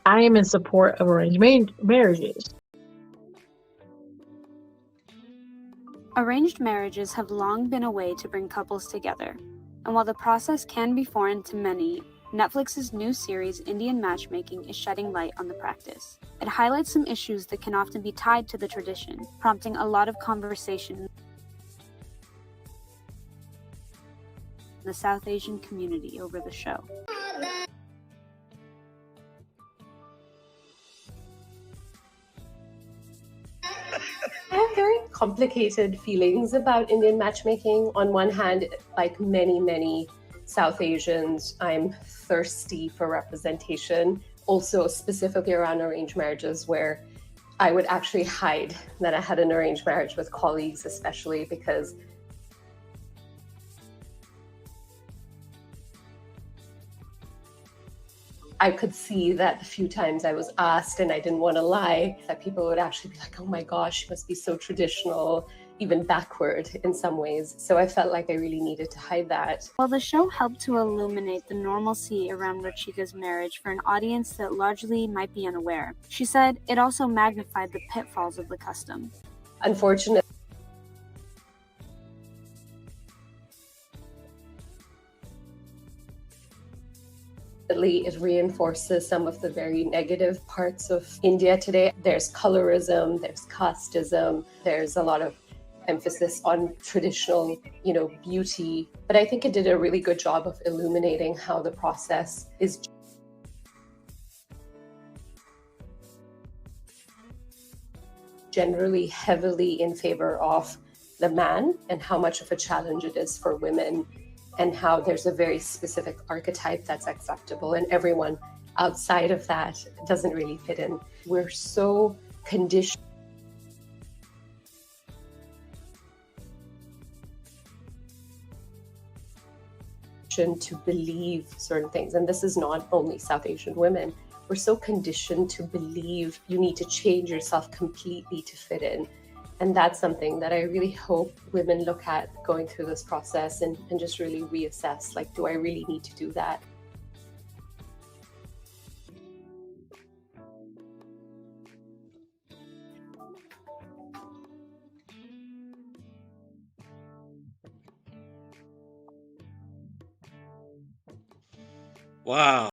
I am in support of arranged marriages. Arranged marriages have long been a way to bring couples together, and while the process can be foreign to many, Netflix's new series Indian Matchmaking is shedding light on the practice. It highlights some issues that can often be tied to the tradition, prompting a lot of conversation in the South Asian community over the show. I have very complicated feelings about Indian matchmaking. On one hand, like many South Asians, I'm thirsty for representation. Also, specifically around arranged marriages, where I would actually hide that I had an arranged marriage with colleagues, especially because I could see that the few times I was asked and I didn't want to lie, that people would actually be like, oh my gosh, she must be so traditional, even backward in some ways. So I felt like I really needed to hide that. While the show helped to illuminate the normalcy around Rachika's marriage for an audience that largely might be unaware, she said it also magnified the pitfalls of the custom. Unfortunately, it reinforces some of the very negative parts of India today. There's colorism, there's casteism, there's a lot of emphasis on traditional, beauty. But I think it did a really good job of illuminating how the process is generally heavily in favor of the man and how much of a challenge it is for women, and how there's a very specific archetype that's acceptable and everyone outside of that doesn't really fit in. We're so conditioned to believe certain things, and this is not only South Asian women. We're so conditioned to believe you need to change yourself completely to fit in. And that's something that I really hope women look at going through this process and just really reassess, like, do I really need to do that? Wow.